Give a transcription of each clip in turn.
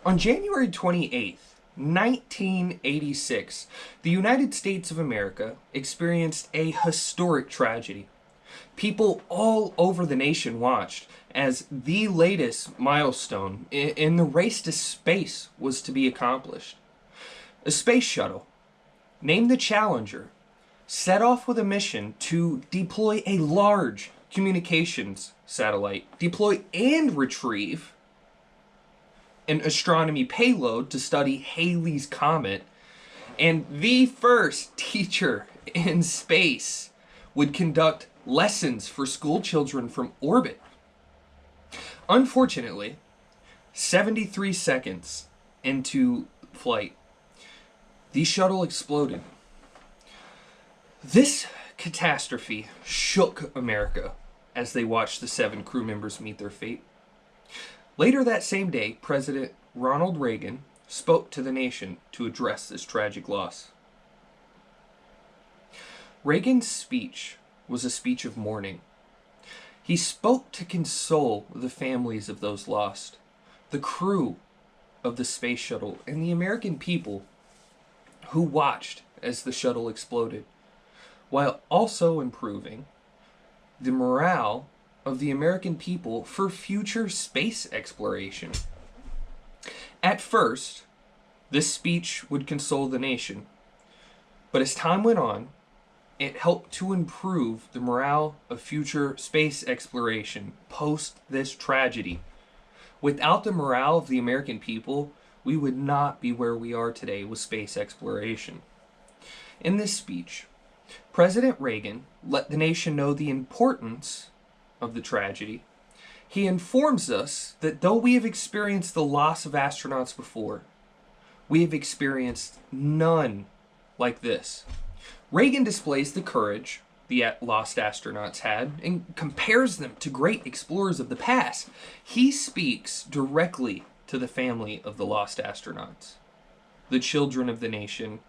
On January 28th, 1986, the United States of America experienced a historic tragedy. People all over the nation watched as the latest milestone in the race to space was to be accomplished. A space shuttle, named the Challenger, set off with a mission to deploy a large communications satellite, deploy and retrieve an astronomy payload to study Halley's Comet, and the first teacher in space would conduct lessons for school children from orbit. Unfortunately, 73 seconds into flight, the shuttle exploded. This catastrophe shook America as they watched the 7 crew members meet their fate. Later that same day, President Ronald Reagan spoke to the nation to address this tragic loss. Reagan's speech was a speech of mourning. He spoke to console the families of those lost, the crew of the space shuttle, and the American people who watched as the shuttle exploded, while also improving the morale of the American people for future space exploration. At first, this speech would console the nation, but as time went on, it helped to improve the morale of future space exploration post this tragedy. Without the morale of the American people, we would not be where we are today with space exploration. In this speech, President Reagan let the nation know the importance of the tragedy. He informs us that though we have experienced the loss of astronauts before, we have experienced none like this. Reagan displays the courage the lost astronauts had and compares them to great explorers of the past. He speaks directly to the family of the lost astronauts, the children of the nation,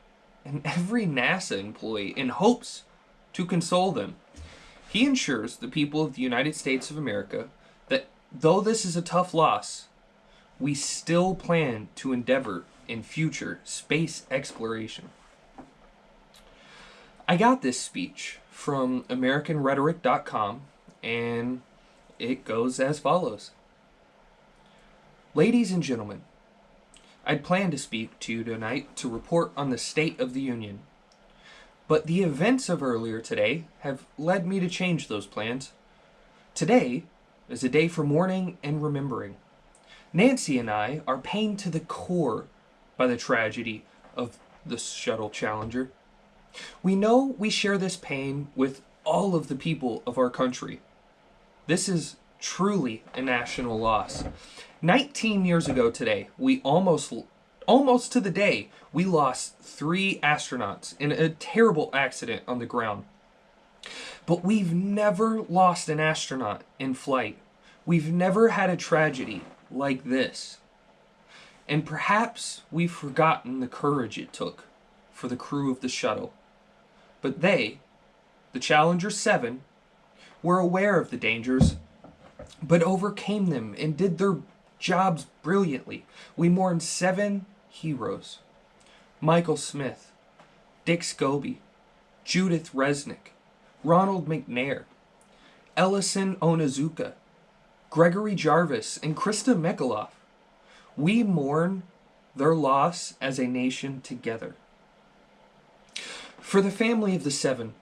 and every NASA employee in hopes to console them. He ensures the people of the United States of America that though this is a tough loss, we still plan to endeavor in future space exploration. I got this speech from AmericanRhetoric.com, and it goes as follows. Ladies and gentlemen, I'd planned to speak to you tonight to report on the State of the Union, but the events of earlier today have led me to change those plans. Today is a day for mourning and remembering. Nancy and I are pained to the core by the tragedy of the Shuttle Challenger. We know we share this pain with all of the people of our country. This is truly a national loss. 19 years ago today, we almost to the day, we lost 3 astronauts in a terrible accident on the ground. But we've never lost an astronaut in flight. We've never had a tragedy like this. And perhaps we've forgotten the courage it took for the crew of the shuttle. But they, the Challenger 7, were aware of the dangers, but overcame them and did their jobs brilliantly. We mourn 7 heroes: Michael Smith, Dick Scobie, Judith Resnick, Ronald McNair, Ellison Onizuka, Gregory Jarvis, and Krista Mekaloff. We mourn their loss as a nation together. For the family of the 7,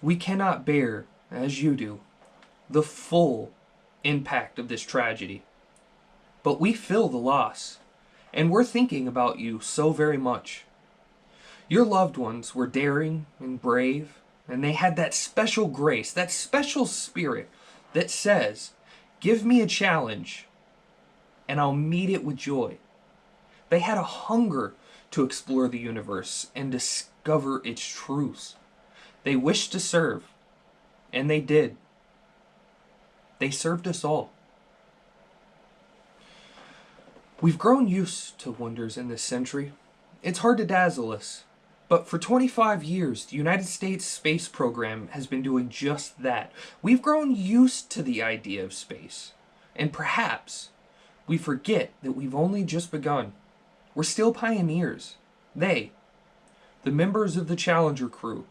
we cannot bear, as you do, the full impact of this tragedy. But we feel the loss, and we're thinking about you so very much. Your loved ones were daring and brave, and they had that special grace, that special spirit that says, "Give me a challenge, and I'll meet it with joy." They had a hunger to explore the universe and discover its truths. They wished to serve, and they did. They served us all. We've grown used to wonders in this century. It's hard to dazzle us, but for 25 years, the United States space program has been doing just that. We've grown used to the idea of space, and perhaps We forget that we've only just begun. We're still pioneers. They, the members of the Challenger crew,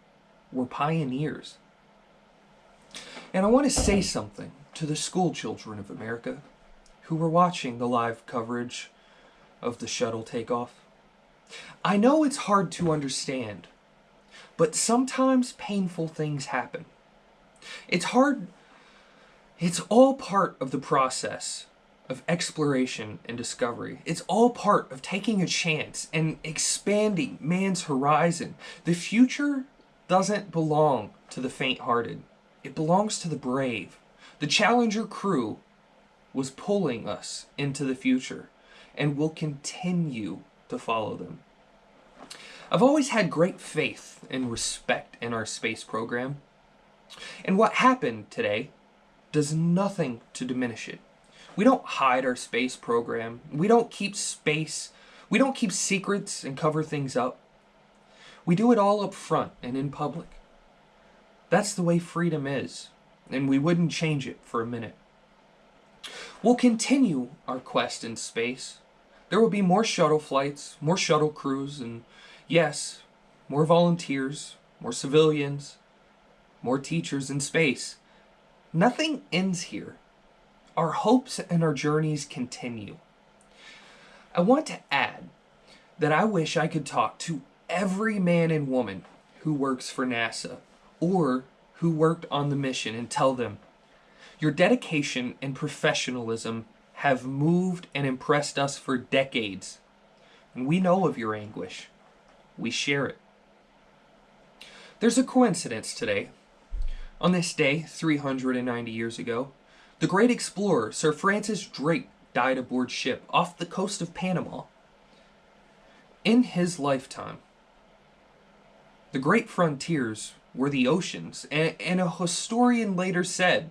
were pioneers. And I want to say something to the school children of America who were watching the live coverage of the shuttle takeoff. I know it's hard to understand, but sometimes painful things happen. It's hard. It's all part of the process of exploration and discovery. It's all part of taking a chance and expanding man's horizon. The future doesn't belong to the faint-hearted. It belongs to the brave. The Challenger crew was pulling us into the future and will continue to follow them. I've always had great faith and respect in our space program, and what happened today does nothing to diminish it. We don't hide our space program. We don't keep secrets and cover things up. We do it all up front and in public. That's the way freedom is, and we wouldn't change it for a minute. We'll continue our quest in space. There will be more shuttle flights, more shuttle crews, and yes, more volunteers, more civilians, more teachers in space. Nothing ends here. Our hopes and our journeys continue. I want to add that I wish I could talk to every man and woman who works for NASA or who worked on the mission and tell them, your dedication and professionalism have moved and impressed us for decades, and we know of your anguish. We share it. There's a coincidence today. On this day, 390 years ago, the great explorer Sir Francis Drake died aboard ship off the coast of Panama. In his lifetime, the great frontiers were the oceans, and a historian later said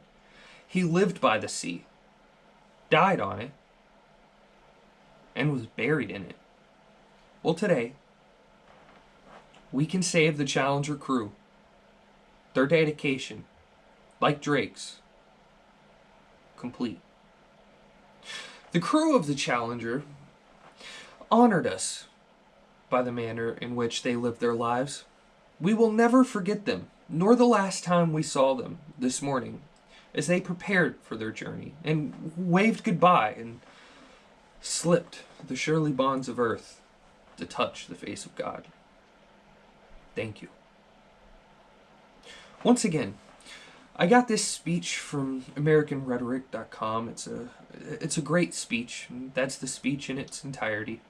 he lived by the sea, died on it, and was buried in it. Well, today, we can say of the Challenger crew, their dedication, like Drake's, complete. The crew of the Challenger honored us by the manner in which they lived their lives. We will never forget them, nor the last time we saw them this morning, as they prepared for their journey and waved goodbye and slipped the surely bonds of earth to touch the face of God. Thank you. Once again, I got this speech from AmericanRhetoric.com. It's a great speech. That's the speech in its entirety.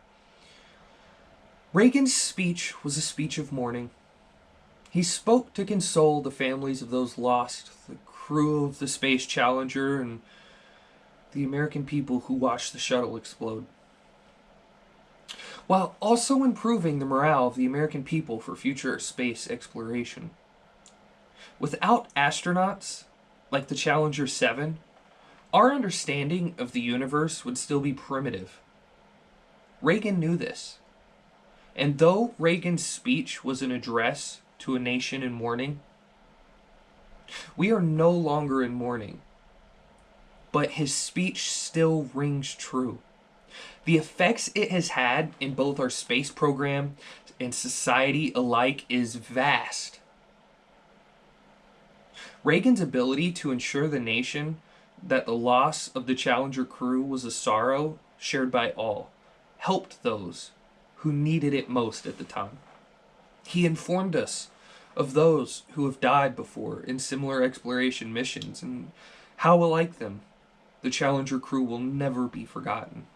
Reagan's speech was a speech of mourning. He spoke to console the families of those lost, the crew of the Space Challenger, and the American people who watched the shuttle explode, while also improving the morale of the American people for future space exploration. Without astronauts, like the Challenger 7, our understanding of the universe would still be primitive. Reagan knew this. And though Reagan's speech was an address to a nation in mourning, we are no longer in mourning, but his speech still rings true. The effects it has had in both our space program and society alike is vast. Reagan's ability to ensure the nation that the loss of the Challenger crew was a sorrow shared by all helped those who needed it most at the time. He informed us of those who have died before in similar exploration missions and how, like them, the Challenger crew will never be forgotten.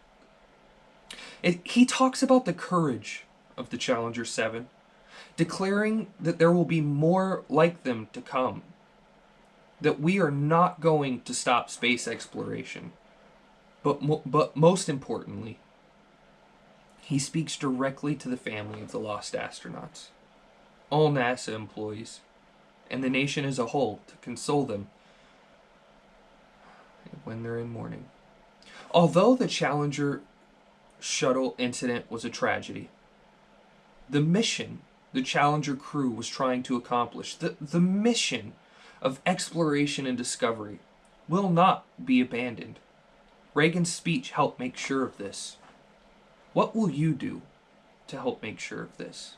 He talks about the courage of the Challenger 7, declaring that there will be more like them to come, that we are not going to stop space exploration, but most importantly, he speaks directly to the family of the lost astronauts, all NASA employees, and the nation as a whole to console them when they're in mourning. Although the Challenger shuttle incident was a tragedy, the mission the Challenger crew was trying to accomplish, the mission of exploration and discovery, will not be abandoned. Reagan's speech helped make sure of this. What will you do to help make sure of this?